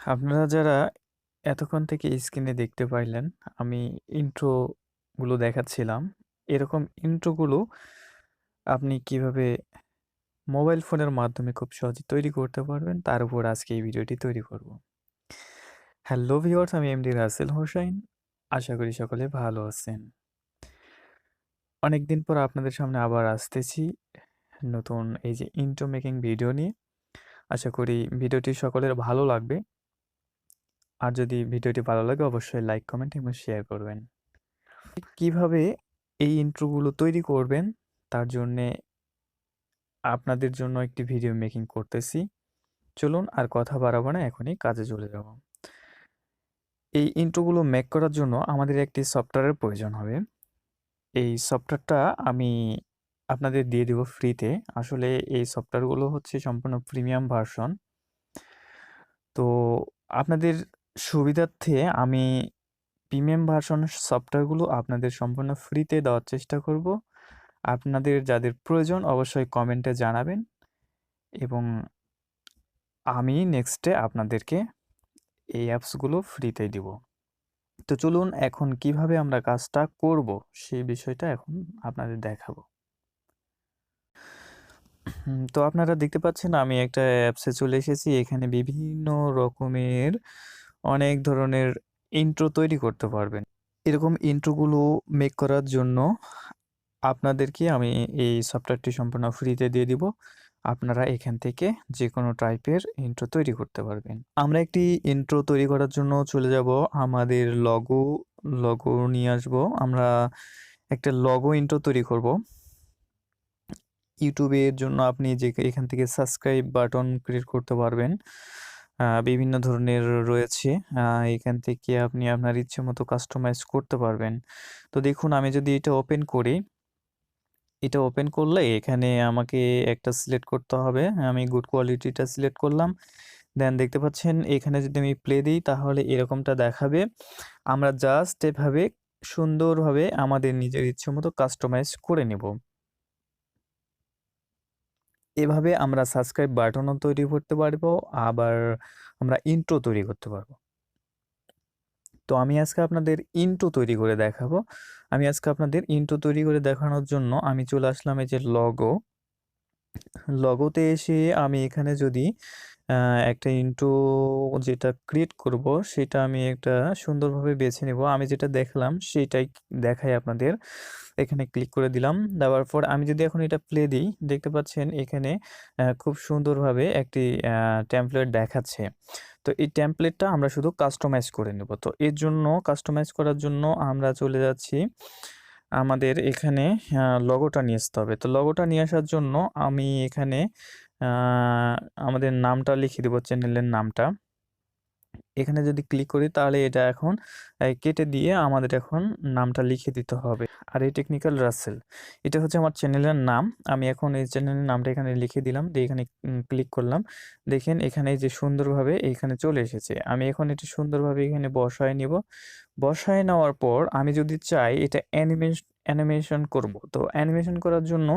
আপনারা যারা এতক্ষণ থেকে স্ক্রিনে দেখতে পাইলেন, আমি ইন্ট্রো গুলো দেখাচ্ছিলাম। এরকম ইন্ট্রো গুলো আপনি কিভাবে মোবাইল ফোনের মাধ্যমে খুব সহজে তৈরি করতে পারবেন, তার উপর আজকে এই ভিডিওটি তৈরি করব। হ্যালো ভিউয়ার্স, আমি এমডি রাসেল হোসাইন। আশা করি সকলে ভালো আছেন। অনেকদিন পর আপনাদের সামনে আবার আসতেছি নতুন এই যে ইন্ট্রো মেকিং ভিডিও নিয়ে। আশা করি ভিডিওটি সকলের ভালো লাগবে। আর যদি ভিডিওটি ভালো লাগে অবশ্যই লাইক, কমেন্ট এবং শেয়ার করবেন। কিভাবে এই ইন্ট্রোগুলো তৈরি করবেন তার জন্যে আপনাদের জন্য একটি ভিডিও মেকিং করতেছি। চলুন আর কথা বাড়াবো না, এখনই কাজে চলে যাব। এই ইন্ট্রোগুলো মেক করার জন্য আমাদের একটি সফটওয়্যারের প্রয়োজন হবে। এই সফটওয়্যারটা আমি আপনাদের দিয়ে দেব ফ্রিতে। আসলে এই সফটওয়্যারগুলো হচ্ছে সম্পূর্ণ প্রিমিয়াম ভার্সন। তো আপনাদের সুবিধার্থে আমি প্রিমিয়াম ভার্সন সফটওয়্যারগুলো আপনাদের সম্পূর্ণ ফ্রিতে দেওয়ার চেষ্টা করব। আপনাদের যাদের প্রয়োজন অবশ্যই কমেন্টে জানাবেন এবং আমি নেক্সটে আপনাদেরকে এই অ্যাপসগুলো ফ্রিতে দিব। তো চলুন এখন কিভাবে আমরা কাজটা করব সেই বিষয়টা এখন আপনাদের দেখাবো। তো আপনারা দেখতে পাচ্ছেন আমি একটা অ্যাপসে চলে এসেছি। এখানে বিভিন্ন রকমের অনেক ধরনের ইন্ট্রো তৈরি করতে পারবেন। এরকম ইন্ট্রোগুলো মেক করার জন্য আপনাদেরকে আমি এই সফটওয়্যারটি সম্পূর্ণ ফ্রিতে দিয়ে দিব। আপনারা এখান থেকে যেকোনো টাইপের ইন্ট্রো তৈরি করতে পারবেন। আমরা একটি ইন্ট্রো তৈরি করার জন্য চলে যাব আমাদের লগো নিয়ে আসব। আমরা একটা লগো ইন্ট্রো তৈরি করব। ইউটিউবের জন্য আপনি যে এখান থেকে সাবস্ক্রাইব বাটন ক্রিয়েট করতে পারবেন। বিভিন্ন ধরনের রয়েছে। এখান থেকে আপনি আপনার ইচ্ছে মতো কাস্টমাইজ করতে পারবেন। তো দেখুন আমি যদি এটা ওপেন করি, এটা ওপেন করলে এখানে আমাকে একটা সিলেক্ট করতে হবে। আমি গুড কোয়ালিটিটা সিলেক্ট করলাম। দেন দেখতে পাচ্ছেন এখানে যদি আমি প্লে দিই তাহলে এরকমটা দেখাবে। আমরা জাস্ট এভাবে সুন্দরভাবে আমাদের নিজের ইচ্ছে মতো কাস্টমাইজ করে নেব। এভাবে আমরা সাবস্ক্রাইব বাটনও তৈরি করতে পারবো, আবার আমরা ইন্ট্রো তৈরি করতে পারবো। তো আমি আজকে আপনাদের ইন্ট্রো তৈরি করে দেখাবো। আমি আজকে আপনাদের ইন্ট্রো তৈরি করে দেখানোর জন্য আমি চলে আসলাম এই যে লগোতে এসে আমি এখানে যদি একটা ইন্ট্রো যেটা ক্রিয়েট করব সেটা আমি একটা সুন্দরভাবে বেছে নেব। আমি যেটা দেখলাম সেটাই দেখাই আপনাদের। এখানে ক্লিক করে দিলাম। দেওয়ার পর আমি যদি এখন এটা প্লে দিই, দেখতে পাচ্ছেন এখানে খুব সুন্দরভাবে একটি টেমপ্লেট দেখাচ্ছে। তো এই টেমপ্লেটটা আমরা শুধু কাস্টমাইজ করে নেব। তো এর জন্য কাস্টমাইজ করার জন্য আমরা চলে যাচ্ছি আমাদের এখানে লগোটা নিয়ে আসতে হবে। তো লগোটা নিয়ে আসার জন্য আমি এখানে আমাদের নামটা লিখে দেব, চ্যানেলের নামটা। এখানে যদি ক্লিক করি তাহলে এটা এখন কেটে দিয়ে আমাদের এখন নামটা লিখে দিতে হবে। আর এই টেকনিক্যাল রাসেল, এটা হচ্ছে আমার চ্যানেলের নাম। আমি এখন এই চ্যানেলের নামটা এখানে লিখে দিলাম, দিয়ে এখানে ক্লিক করলাম। দেখেন এখানে যে সুন্দরভাবে এখানে চলে এসেছে। আমি এখন এটা সুন্দরভাবে এখানে বসায় নিব। বসায় নেওয়ার পর আমি যদি চাই এটা অ্যানিমেশন করব, তো অ্যানিমেশন করার জন্য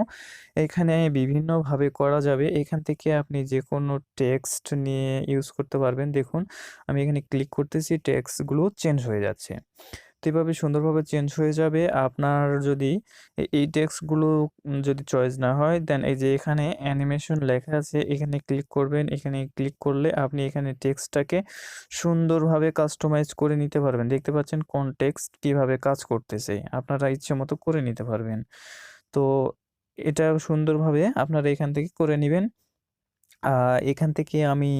এখানে বিভিন্নভাবে করা যাবে। এখান থেকে আপনি যেকোনো টেক্সট নিয়ে ইউজ করতে পারবেন। দেখুন আমি এখানে ক্লিক করতেছি, টেক্সটগুলো চেঞ্জ হয়ে যাচ্ছে। তো এভাবে সুন্দরভাবে চেঞ্জ হয়ে যাবে। আপনার যদি এই টেক্সটগুলো যদি চয়েস না হয়, দেন এই যে এখানে অ্যানিমেশন লেখা আছে এখানে ক্লিক করবেন। এখানে ক্লিক করলে আপনি এখানে টেক্সটটাকে সুন্দরভাবে কাস্টমাইজ করে নিতে পারবেন। দেখতে পাচ্ছেন কোন টেক্সট কিভাবে কাজ করতেছে, আপনারা ইচ্ছে মতো করে নিতে পারবেন। তো এটা সুন্দরভাবে আপনারা এখান থেকে করে নিবেন। এখান থেকে আমি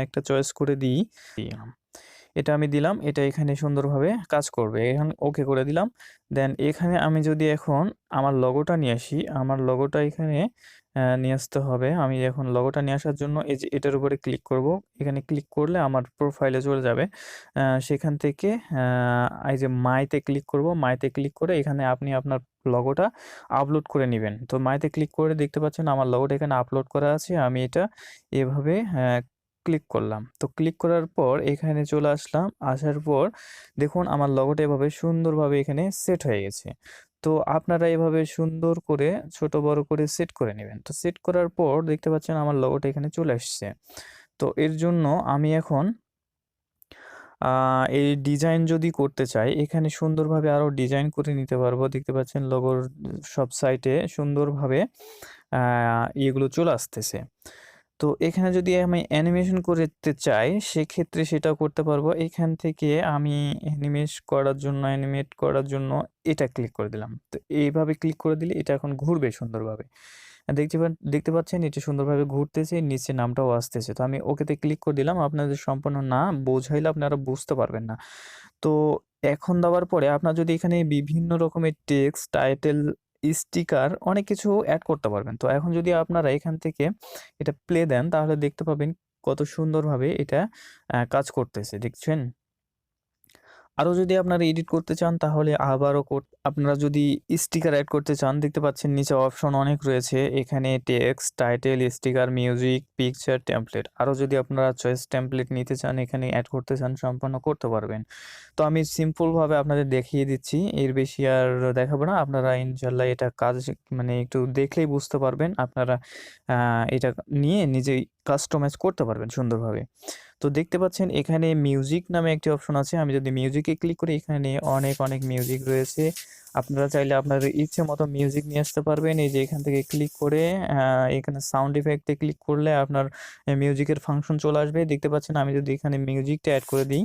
একটা চয়েস করে দিই। এটা আমি দিলাম, এটা এখানে সুন্দরভাবে কাজ করবে। এখন ওকে করে দিলাম। দেন এখানে আমি যদি এখন আমার লগোটা নিয়ে আসি, আমার লগোটা এখানে নিয়ে আসতে হবে। আমি এখন লগোটা নিয়ে আসার জন্য এই যে এটার উপরে ক্লিক করব। এখানে ক্লিক করলে আমার প্রোফাইলে চলে যাবে। সেখান থেকে এই যে মাইতে ক্লিক করব। মাইতে ক্লিক করে এখানে আপনি আপনার লগোটা আপলোড করে নিবেন। তো মাইতে ক্লিক করে দেখতে পাচ্ছেন আমার লগোটা এখানে আপলোড করা আছে। আমি এটা এভাবে ক্লিক করলাম। তো ক্লিক করার পর এখানে চলে আসলাম। আসার পর দেখুন আমার লগোটা এভাবে সুন্দরভাবে এখানে সেট হয়ে গেছে। তো আপনারা এভাবে সুন্দর করে ছোট বড় করে সেট করে নেবেন। তো সেট করার পর দেখতে পাচ্ছেন আমার লগোটা এখানে চলে আসছে। তো এর জন্য আমি এখন এই ডিজাইন যদি করতে চাই, এখানে সুন্দরভাবে আরও ডিজাইন করে নিতে পারবো। দেখতে পাচ্ছেন লোগোর সব সাইডে সুন্দরভাবে ইয়েগুলো চলে আসতেছে। তো এখানে যদি আমি অ্যানিমেশন করতে চাই, সেক্ষেত্রে সেটাও করতে পারবো। এখান থেকে আমি অ্যানিমেট করার জন্য এটা ক্লিক করে দিলাম। তো এইভাবে ক্লিক করে দিলে এটা এখন ঘুরবে সুন্দরভাবে। দেখতে পাচ্ছেন এটা সুন্দরভাবে ঘুরতেছে, নিচে নামটাও আসতেছে। তো আমি ওকেতে ক্লিক করে দিলাম। আপনাদের সম্পূর্ণ না বোঝাইলে আপনারা বুঝতে পারবেন না। তো এখন দেওয়ার পরে আপনার যদি এখানে বিভিন্ন রকমের টেক্সট, টাইটেল, স্টিকার অনেক কিছু এড করতে পারবেন। তো এখন যদি আপনারা এখান থেকে এটা প্লে দেন, তাহলে দেখতে পাবেন কত সুন্দরভাবে এটা কাজ করতেছে। দেখছেন? আরও যদি আপনারা এডিট করতে চান, তাহলে আবারও আপনারা যদি স্টিকার এড করতে চান, দেখতে পাচ্ছেন নিচে অপশন অনেক রয়েছে। এখানে text, title, sticker, music, picture, template. আরও যদি আপনারা চয়েস টেমপ্লেট নিতে চান, এখানে এড করতে চান, সম্পূর্ণ করতে পারবেন। তো আমি সিম্পলভাবে আপনাদের দেখিয়ে দিচ্ছি। এর বেশি আর দেখাবো না। আপনারা ইনশাআল্লাহ এটা কাজ মানে একটু দেখলেই বুঝতে পারবেন। আপনারা এটা নিয়ে নিজেই কাস্টমাইজ করতে পারবেন সুন্দরভাবে। তো দেখতে পাচ্ছেন এখানে মিউজিক নামে একটি অপশন আছে। আমি যদি মিউজিকে ক্লিক করি, এখানে অনেক মিউজিক রয়েছে। আপনারা চাইলে আপনাদের ইচ্ছে মতো মিউজিক নিয়ে আসতে পারবেন। এই যে এখান থেকে ক্লিক করে এখানে সাউন্ড ইফেক্টে ক্লিক করলে আপনার মিউজিকের ফাংশন চলে আসবে। দেখতে পাচ্ছেন আমি যদি এখানে মিউজিকটা এড করে দিই,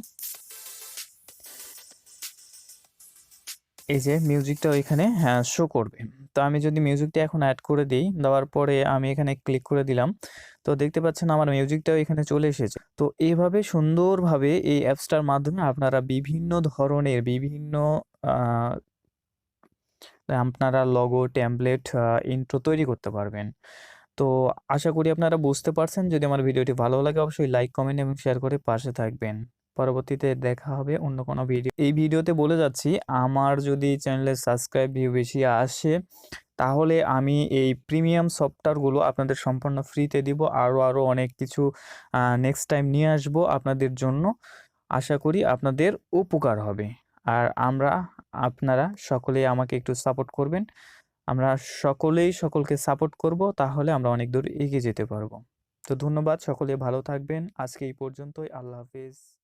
এই যে মিউজিকটাও এখানে শো করবে। তো আমি যদি মিউজিকটা এখন এড করে দিই, দেওয়ার পরে আমি এখানে ক্লিক করে দিলাম। তো দেখতে পাচ্ছেন আমার মিউজিকটাও এখানে চলে এসেছে। তো এইভাবে সুন্দরভাবে এই অ্যাপসটার মাধ্যমে আপনারা বিভিন্ন ধরনের আ আপনারা লোগো, টেমপ্লেট, ইন্ট্রো তৈরি করতে পারবেন। তো আশা করি আপনারা বুঝতে পারছেন। যদি আমার ভিডিওটি ভালো লাগে অবশ্যই লাইক, কমেন্ট এবং শেয়ার করে পাশে থাকবেন। পরবর্তীতে দেখা হবে অন্য কোনো ভিডিও। এই ভিডিওতে বলে যাচ্ছি, আমার যদি চ্যানেলে সাবস্ক্রাইব ভিউ বেশি আসে, তাহলে আমি এই প্রিমিয়াম সফটওয়্যারগুলো আপনাদের সম্পূর্ণ ফ্রিতে দিব। আরও অনেক কিছু নেক্সট টাইম নিয়ে আসবো আপনাদের জন্য। আশা করি আপনাদের উপকার হবে। আর আপনারা সকলেই আমাকে একটু সাপোর্ট করবেন। আমরা সকলেই সকলকে সাপোর্ট করব, তাহলে আমরা অনেক দূর এগিয়ে যেতে পারবো। তো ধন্যবাদ, সকলে ভালো থাকবেন। আজকে এই পর্যন্তই। আল্লাহ হাফেজ।